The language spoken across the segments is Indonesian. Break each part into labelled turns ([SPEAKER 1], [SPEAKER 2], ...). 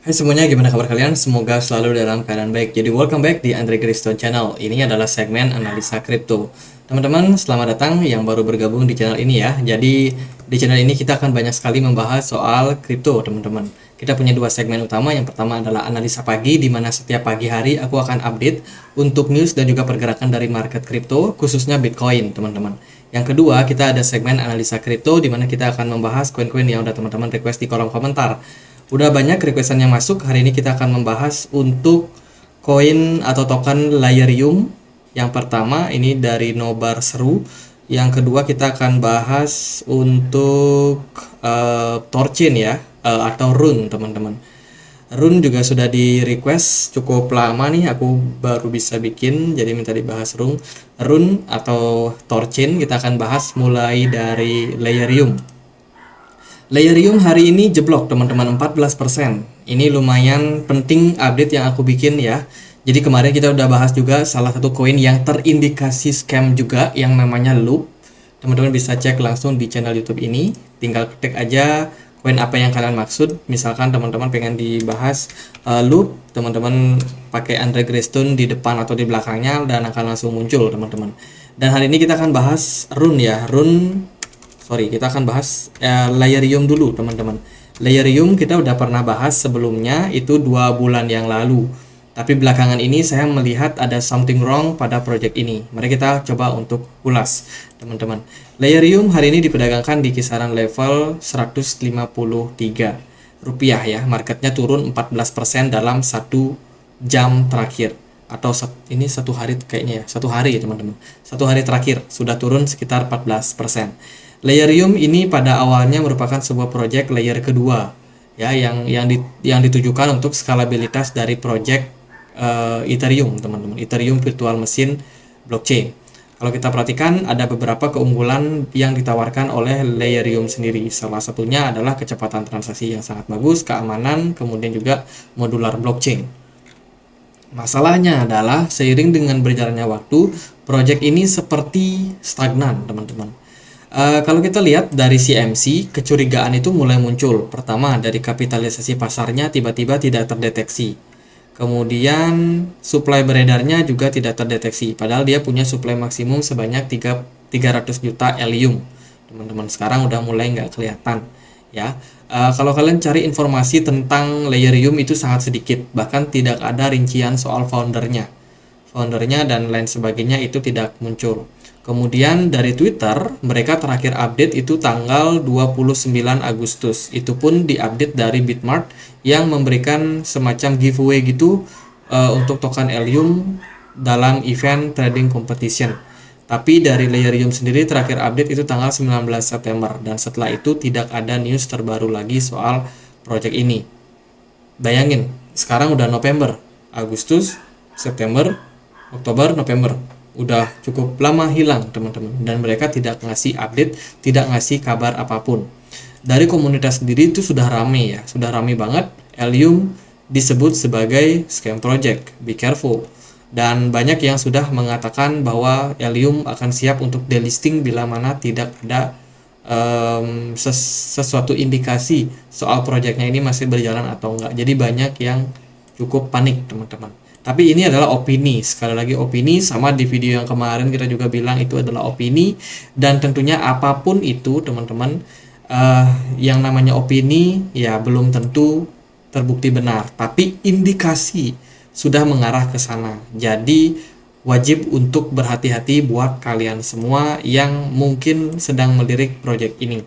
[SPEAKER 1] Hai semuanya, gimana kabar kalian? Semoga selalu dalam keadaan baik. Jadi welcome back di Andre Kriston Channel. Ini adalah segmen analisa kripto. Teman-teman, selamat datang yang baru bergabung di channel ini ya. Jadi di channel ini kita akan banyak sekali membahas soal kripto, teman-teman. Kita punya dua segmen utama. Yang pertama adalah analisa pagi, di mana setiap pagi hari aku akan update untuk news dan juga pergerakan dari market kripto, khususnya Bitcoin, teman-teman. Yang kedua, kita ada segmen analisa kripto, di mana kita akan membahas koin-koin yang udah teman-teman request di kolom komentar. Udah banyak requestan yang masuk. Hari ini kita akan membahas untuk koin atau token Layerium. Yang pertama ini dari Nobar Seru. Yang kedua kita akan bahas untuk Torchain ya, atau Rune, teman-teman. Rune juga sudah di request cukup lama nih, aku baru bisa bikin, jadi minta dibahas Rune atau Torchain. Kita akan bahas mulai dari Layerium. Layerium hari ini jeblok teman-teman 14%. Ini lumayan penting update yang aku bikin ya. Jadi kemarin kita udah bahas juga salah satu koin yang terindikasi scam juga yang namanya Loop. Teman-teman bisa cek langsung di channel YouTube ini. Tinggal ketik aja koin apa yang kalian maksud. Misalkan teman-teman pengen dibahas Loop, teman-teman pakai Andre Greystone di depan atau di belakangnya dan akan langsung muncul teman-teman. Dan hari ini kita akan bahas Rune ya. Kita akan bahas Layerium dulu teman-teman. Layerium kita udah pernah bahas sebelumnya, itu 2 bulan yang lalu. Tapi belakangan ini saya melihat ada something wrong pada project ini. Mari kita coba untuk ulas teman-teman. Layerium hari ini diperdagangkan di kisaran level 153 rupiah ya. Marketnya turun 14% dalam 1 jam terakhir. Atau ini 1 hari kayaknya ya. 1 hari ya teman-teman. 1 hari terakhir sudah turun sekitar 14%. Layerium ini pada awalnya merupakan sebuah project layer kedua ya, yang ditujukan untuk skalabilitas dari project Ethereum, teman-teman. Ethereum virtual machine blockchain. Kalau kita perhatikan ada beberapa keunggulan yang ditawarkan oleh Layerium sendiri. Salah satunya adalah kecepatan transaksi yang sangat bagus, keamanan, kemudian juga modular blockchain. Masalahnya adalah seiring dengan berjalannya waktu, project ini seperti stagnan, teman-teman. Kalau kita lihat dari CMC, kecurigaan itu mulai muncul. Pertama, dari kapitalisasi pasarnya tiba-tiba tidak terdeteksi. Kemudian, supply beredarnya juga tidak terdeteksi. Padahal dia punya supply maksimum sebanyak 300 juta Helium. Teman-teman, sekarang udah mulai nggak kelihatan. Ya, kalau kalian cari informasi tentang Layerium itu sangat sedikit. Bahkan tidak ada rincian soal foundernya dan lain sebagainya itu tidak muncul. Kemudian dari Twitter, mereka terakhir update itu tanggal 29 Agustus. Itu pun diupdate dari Bitmart yang memberikan semacam giveaway gitu untuk token Helium dalam event trading competition. Tapi dari Layerium sendiri terakhir update itu tanggal 19 September dan setelah itu tidak ada news terbaru lagi soal project ini. Bayangin, sekarang udah November, Agustus, September, Oktober, November. Udah cukup lama hilang teman-teman, dan mereka tidak ngasih update, tidak ngasih kabar apapun. Dari komunitas sendiri itu sudah rame ya, sudah rame banget. Helium disebut sebagai scam project, be careful. Dan banyak yang sudah mengatakan bahwa Helium akan siap untuk delisting bila mana tidak ada sesuatu indikasi soal projectnya ini masih berjalan atau enggak. Jadi banyak yang cukup panik teman-teman. Tapi ini adalah opini, sekali lagi opini, sama di video yang kemarin kita juga bilang itu adalah opini. Dan tentunya apapun itu teman-teman, yang namanya opini ya belum tentu terbukti benar, tapi indikasi sudah mengarah ke sana. Jadi wajib untuk berhati-hati buat kalian semua yang mungkin sedang melirik project ini.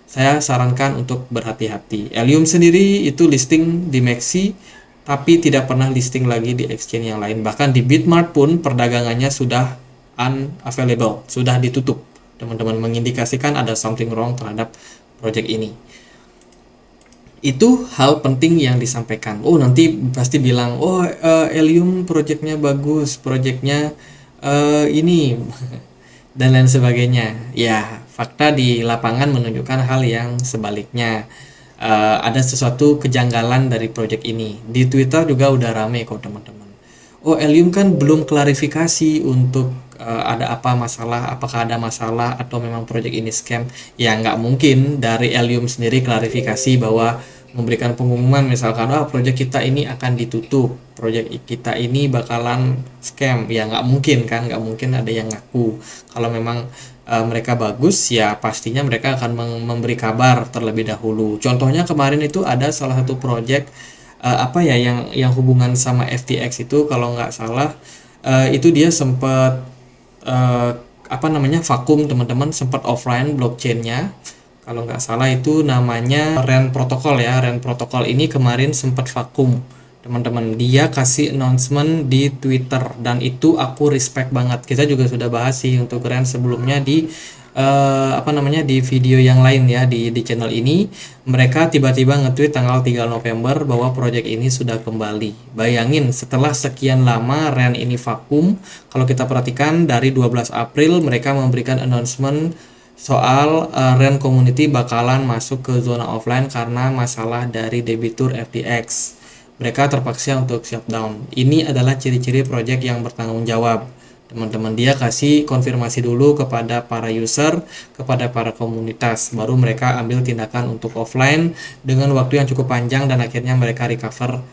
[SPEAKER 1] Saya sarankan untuk berhati-hati. Helium sendiri itu listing di Maxi, tapi tidak pernah listing lagi di exchange yang lain. Bahkan di Bitmart pun perdagangannya sudah unavailable, sudah ditutup. Teman-teman, mengindikasikan ada something wrong terhadap project ini. Itu hal penting yang disampaikan. Oh, nanti pasti bilang, oh Helium projectnya bagus, projectnya ini dan lain sebagainya. Ya, fakta di lapangan menunjukkan hal yang sebaliknya. Ada sesuatu kejanggalan dari project ini. Di Twitter juga udah rame kok teman-teman. Oh, Helium kan belum klarifikasi untuk ada apa masalah, apakah ada masalah atau memang project ini scam. Ya nggak mungkin dari Helium sendiri klarifikasi bahwa memberikan pengumuman misalkan project kita ini akan ditutup, project kita ini bakalan scam. Ya nggak mungkin kan, nggak mungkin ada yang ngaku. Kalau memang mereka bagus, ya pastinya mereka akan memberi kabar terlebih dahulu. Contohnya kemarin itu ada salah satu project apa ya yang hubungan sama FTX itu, kalau nggak salah itu dia sempat apa namanya vakum teman-teman, sempat offline blockchainnya. Kalau nggak salah itu namanya REN protokol ya. REN protokol ini kemarin sempat vakum teman-teman. Dia kasih announcement di Twitter dan itu aku respect banget. Kita juga sudah bahas sih untuk REN sebelumnya di apa namanya di video yang lain ya, di channel ini. Mereka tiba-tiba nge-tweet tanggal 3 November bahwa proyek ini sudah kembali. Bayangin setelah sekian lama REN ini vakum. Kalau kita perhatikan dari 12 April mereka memberikan announcement soal REN community bakalan masuk ke zona offline karena masalah dari debitur FTX. Mereka terpaksa untuk shutdown. Ini adalah ciri-ciri project yang bertanggung jawab. Teman-teman, dia kasih konfirmasi dulu kepada para user, kepada para komunitas, baru mereka ambil tindakan untuk offline dengan waktu yang cukup panjang dan akhirnya mereka recover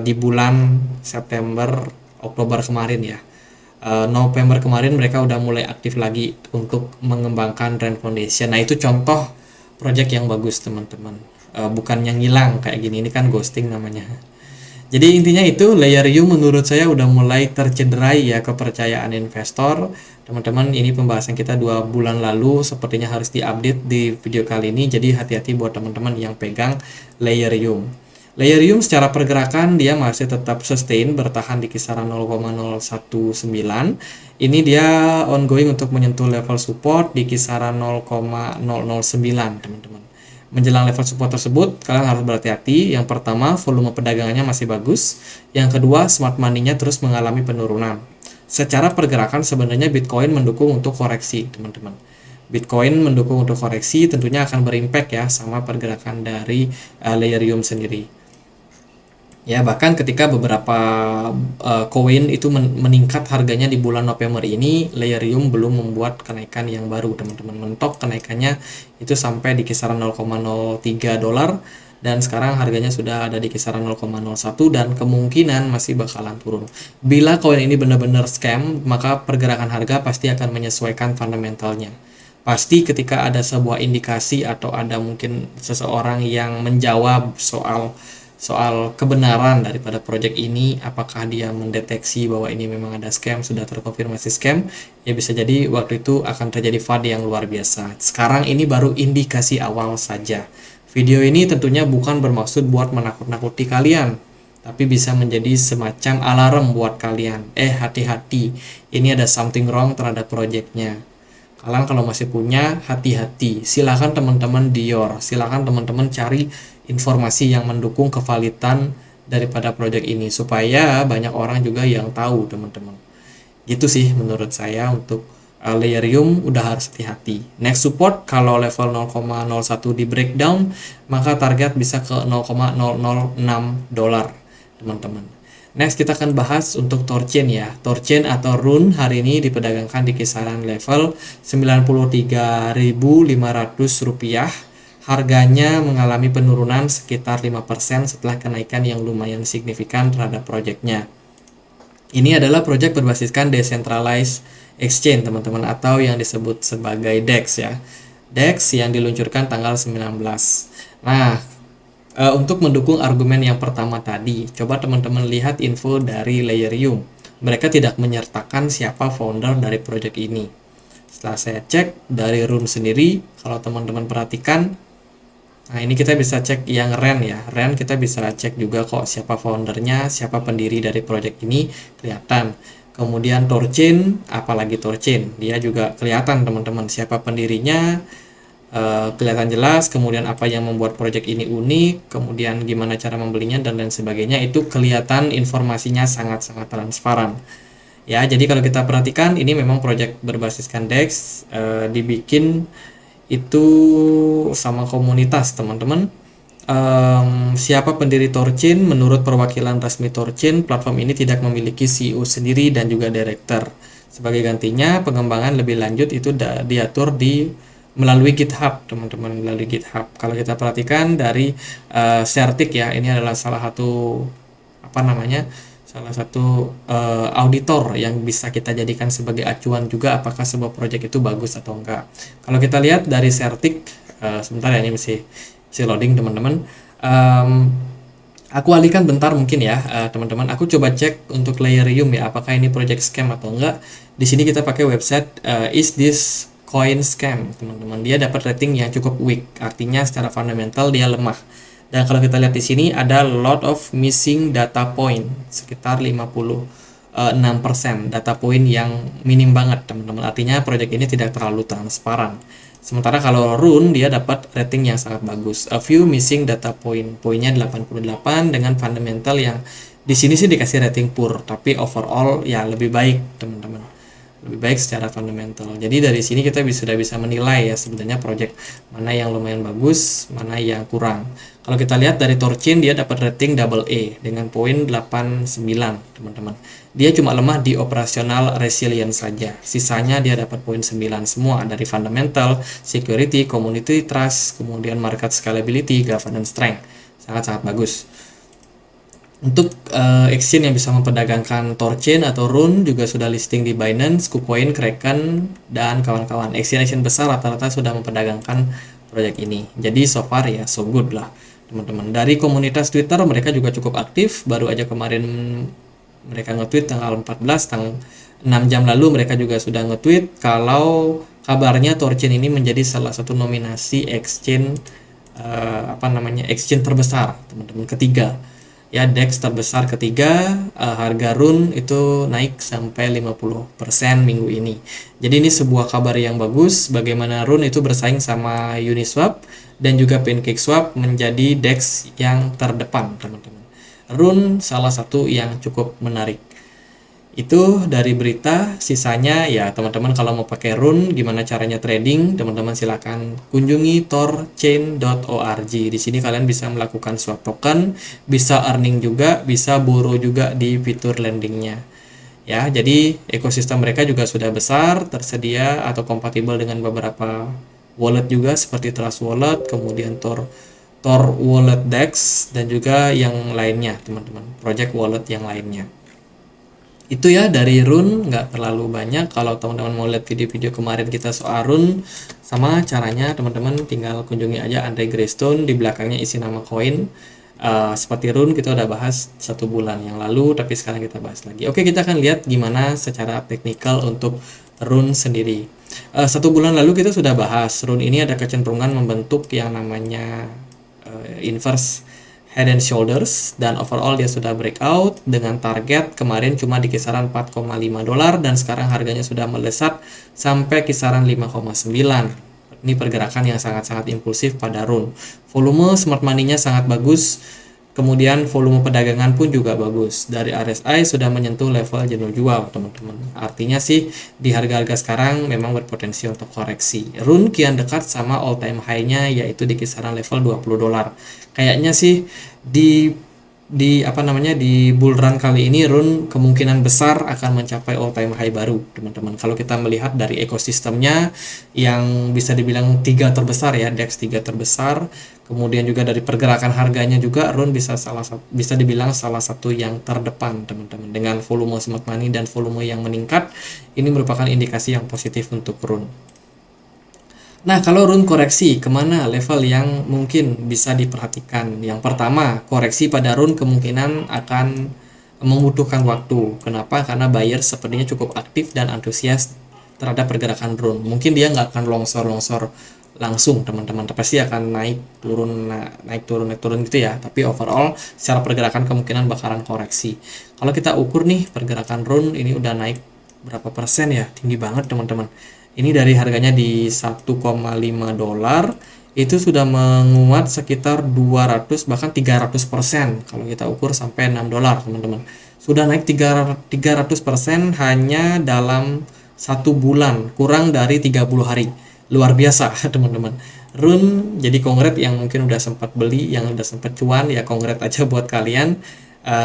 [SPEAKER 1] di bulan September, Oktober kemarin ya. November kemarin mereka udah mulai aktif lagi untuk mengembangkan REN Foundation. Nah itu contoh project yang bagus teman-teman, bukan yang hilang kayak gini, ini kan ghosting namanya. Jadi intinya itu, Layerium menurut saya udah mulai tercederai ya kepercayaan investor. Teman-teman, ini pembahasan kita 2 bulan lalu, sepertinya harus diupdate di video kali ini. Jadi hati-hati buat teman-teman yang pegang Layerium. Layerium secara pergerakan dia masih tetap sustain, bertahan di kisaran 0,019. Ini dia ongoing untuk menyentuh level support di kisaran 0,009 teman-teman. Menjelang level support tersebut kalian harus berhati-hati. Yang pertama, volume perdagangannya masih bagus. Yang kedua, smart money-nya terus mengalami penurunan. Secara pergerakan sebenarnya Bitcoin mendukung untuk koreksi teman-teman. Bitcoin mendukung untuk koreksi tentunya akan berimpact ya sama pergerakan dari Layerium sendiri. Ya, bahkan ketika beberapa koin itu meningkat harganya di bulan November ini, Layerium belum membuat kenaikan yang baru teman-teman. Mentok kenaikannya itu sampai di kisaran 0,03 dolar dan sekarang harganya sudah ada di kisaran 0,01 dan kemungkinan masih bakalan turun. Bila koin ini benar-benar scam, maka pergerakan harga pasti akan menyesuaikan fundamentalnya. Pasti ketika ada sebuah indikasi atau ada mungkin seseorang yang menjawab soal kebenaran daripada project ini, apakah dia mendeteksi bahwa ini memang ada scam, sudah terkonfirmasi scam, ya bisa jadi waktu itu akan terjadi FUD yang luar biasa. Sekarang ini baru indikasi awal saja. Video ini tentunya bukan bermaksud buat menakut-nakuti kalian, tapi bisa menjadi semacam alarm buat kalian. Hati-hati, ini ada something wrong terhadap projectnya. Kalian kalau masih punya, hati-hati. Silakan teman-teman Dior, silakan teman-teman cari informasi yang mendukung kevalidan daripada project ini supaya banyak orang juga yang tahu teman-teman. Gitu sih menurut saya untuk Layerium udah harus hati-hati. Next support kalau level 0,01 di breakdown, maka target bisa ke 0,006 dolar teman-teman. Next kita akan bahas untuk Thorchain ya. Thorchain atau Rune hari ini diperdagangkan di kisaran level 93.500 rupiah. Harganya mengalami penurunan sekitar 5% setelah kenaikan yang lumayan signifikan terhadap proyeknya. Ini adalah proyek berbasiskan decentralized exchange teman-teman, atau yang disebut sebagai DEX ya. DEX yang diluncurkan tanggal 19. Nah, untuk mendukung argumen yang pertama tadi, coba teman-teman lihat info dari Layerium. Mereka tidak menyertakan siapa founder dari proyek ini. Setelah saya cek dari Rune sendiri, kalau teman-teman perhatikan, nah ini kita bisa cek yang REN ya. REN kita bisa cek juga kok siapa foundernya, siapa pendiri dari proyek ini, kelihatan. Kemudian Thorchain, apalagi Thorchain, dia juga kelihatan teman-teman siapa pendirinya, kelihatan jelas. Kemudian apa yang membuat proyek ini unik, kemudian gimana cara membelinya dan lain sebagainya, itu kelihatan informasinya sangat-sangat transparan. Ya, jadi kalau kita perhatikan ini memang proyek berbasiskan DEX, dibikin itu sama komunitas teman-teman. Siapa pendiri Thorchain? Menurut perwakilan resmi Thorchain, platform ini tidak memiliki CEO sendiri dan juga director. Sebagai gantinya, pengembangan lebih lanjut itu diatur di melalui GitHub, teman-teman, melalui GitHub. Kalau kita perhatikan dari Certic ya, ini adalah salah satu apa namanya, salah satu auditor yang bisa kita jadikan sebagai acuan juga apakah sebuah project itu bagus atau enggak. Kalau kita lihat dari Certic, sebentar ya, ini masih loading teman-teman. Aku alihkan bentar mungkin ya, teman-teman. Aku coba cek untuk Layerium ya, apakah ini project scam atau enggak. Di sini kita pakai website Is This Coin Scam, teman-teman. Dia dapat rating yang cukup weak, artinya secara fundamental dia lemah. Dan kalau kita lihat di sini ada lot of missing data point, sekitar 56% data point yang minim banget, teman-teman. Artinya project ini tidak terlalu transparan. Sementara kalau Rune dia dapat rating yang sangat bagus. A few missing data point, poinnya 88 dengan fundamental yang di sini sih dikasih rating poor, tapi overall ya lebih baik, teman-teman. Lebih baik secara fundamental. Jadi dari sini kita sudah bisa menilai ya sebenarnya project mana yang lumayan bagus, mana yang kurang. Kalau kita lihat dari Thorchain dia dapat rating double A dengan poin 89, teman-teman. Dia cuma lemah di operational resilience saja. Sisanya dia dapat poin 9 semua dari fundamental, security, community trust, kemudian market scalability, governance strength. Sangat-sangat bagus. Untuk exchange yang bisa memperdagangkan Thorchain atau Rune juga sudah listing di Binance, KuCoin, Kraken, dan kawan-kawan. Exchange besar rata-rata sudah memperdagangkan proyek ini. Jadi so far ya so good lah, teman-teman. Dari komunitas Twitter mereka juga cukup aktif. Baru aja kemarin mereka nge-tweet tanggal 14, tanggal 6 jam lalu mereka juga sudah nge-tweet kalau kabarnya Thorchain ini menjadi salah satu nominasi exchange exchange terbesar, teman-teman, ketiga. Ya, DEX terbesar ketiga, harga Rune itu naik sampai 50% minggu ini. Jadi ini sebuah kabar yang bagus bagaimana Rune itu bersaing sama Uniswap dan juga PancakeSwap menjadi DEX yang terdepan, teman-teman. Rune salah satu yang cukup menarik. Itu dari berita, sisanya ya teman-teman kalau mau pakai Rune gimana caranya trading, teman-teman silakan kunjungi thorchain.org. Di sini kalian bisa melakukan swap token, bisa earning juga, bisa borrow juga di fitur lendingnya. Ya, jadi ekosistem mereka juga sudah besar, tersedia atau kompatibel dengan beberapa wallet juga seperti Trust Wallet, kemudian Tor Wallet DEX dan juga yang lainnya, teman-teman. Project wallet yang lainnya. Itu ya dari Rune, nggak terlalu banyak. Kalau teman-teman mau lihat video-video kemarin kita soal Rune, sama caranya teman-teman tinggal kunjungi aja Andre Greystone, di belakangnya isi nama koin. Seperti Rune kita udah bahas 1 bulan yang lalu, tapi sekarang kita bahas lagi. Oke, kita akan lihat gimana secara teknikal untuk Rune sendiri. 1 bulan lalu kita sudah bahas Rune ini ada kecenderungan membentuk yang namanya inverse Head and Shoulders, dan overall dia sudah breakout dengan target kemarin cuma di kisaran $4,5 dan sekarang harganya sudah melesat sampai kisaran 5,9. Ini pergerakan yang sangat-sangat impulsif pada Rune. Volume smart money-nya sangat bagus, kemudian volume perdagangan pun juga bagus. Dari RSI sudah menyentuh level jenuh jual, teman-teman. Artinya sih di harga-harga sekarang memang berpotensi untuk koreksi. Rune kian dekat sama all time high-nya yaitu di kisaran level $20. Kayaknya sih di bull run kali ini Rune kemungkinan besar akan mencapai all time high baru, teman-teman. Kalau kita melihat dari ekosistemnya yang bisa dibilang 3 terbesar ya, DEX 3 terbesar, kemudian juga dari pergerakan harganya juga Rune bisa dibilang salah satu yang terdepan, teman-teman. Dengan volume smart money dan volume yang meningkat, ini merupakan indikasi yang positif untuk Rune. Nah, kalau Rune koreksi, kemana level yang mungkin bisa diperhatikan? Yang pertama, koreksi pada Rune kemungkinan akan membutuhkan waktu. Kenapa? Karena buyer sepertinya cukup aktif dan antusias terhadap pergerakan Rune. Mungkin dia nggak akan longsor langsung, teman-teman. Pasti akan naik turun gitu ya. Tapi overall, secara pergerakan kemungkinan bakalan koreksi. Kalau kita ukur nih, pergerakan Rune ini udah naik berapa persen ya? Tinggi banget, teman-teman. Ini dari harganya di $1,5 itu sudah menguat sekitar 200 bahkan 300% kalau kita ukur sampai $6, teman-teman. Sudah naik 300% hanya dalam 1 bulan, kurang dari 30 hari. Luar biasa, teman-teman. Rune jadi kongret yang mungkin udah sempat beli, yang udah sempat cuan, ya kongret aja buat kalian,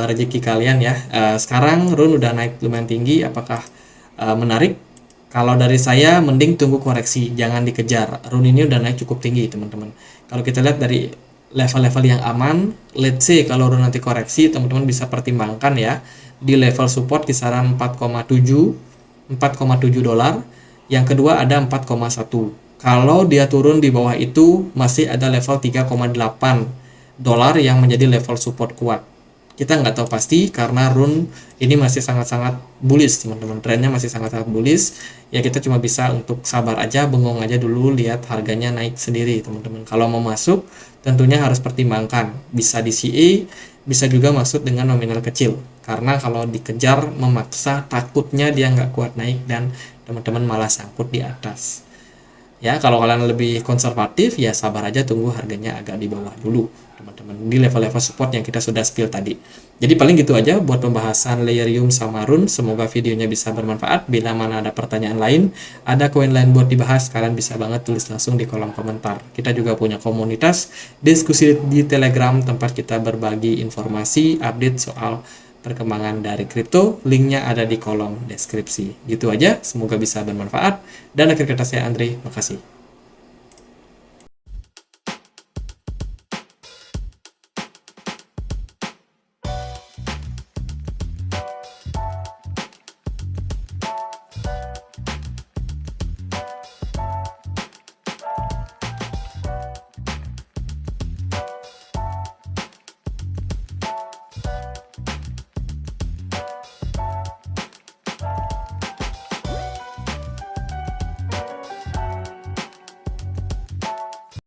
[SPEAKER 1] rezeki kalian ya. Sekarang Rune udah naik lumayan tinggi, apakah menarik? Kalau dari saya mending tunggu koreksi, jangan dikejar. Rune ini udah naik cukup tinggi, teman-teman. Kalau kita lihat dari level-level yang aman, let's say kalau rune nanti koreksi, teman-teman bisa pertimbangkan ya di level support kisaran 4,7 dolar. Yang kedua ada 4,1. Kalau dia turun di bawah itu masih ada level 3,8 dolar yang menjadi level support kuat. Kita nggak tahu pasti karena rune ini masih sangat-sangat bullish, teman-teman. Trennya masih sangat-sangat bullish. Ya kita cuma bisa untuk sabar aja, bengong aja dulu, lihat harganya naik sendiri, teman-teman. Kalau mau masuk, tentunya harus pertimbangkan. Bisa di CA, bisa juga masuk dengan nominal kecil. Karena kalau dikejar memaksa, takutnya dia nggak kuat naik dan teman-teman malah sangkut di atas. Ya, kalau kalian lebih konservatif, ya sabar aja, tunggu harganya agak di bawah dulu, teman-teman. Di level-level support yang kita sudah spill tadi. Jadi paling gitu aja buat pembahasan Layerium sama Rune. Semoga videonya bisa bermanfaat. Bila mana ada pertanyaan lain, ada koin lain buat dibahas, kalian bisa banget tulis langsung di kolom komentar. Kita juga punya komunitas diskusi di Telegram, tempat kita berbagi informasi, update soal perkembangan dari kripto. Linknya ada di kolom deskripsi. Gitu aja, semoga bisa bermanfaat. Dan akhir kata saya Andre, makasih.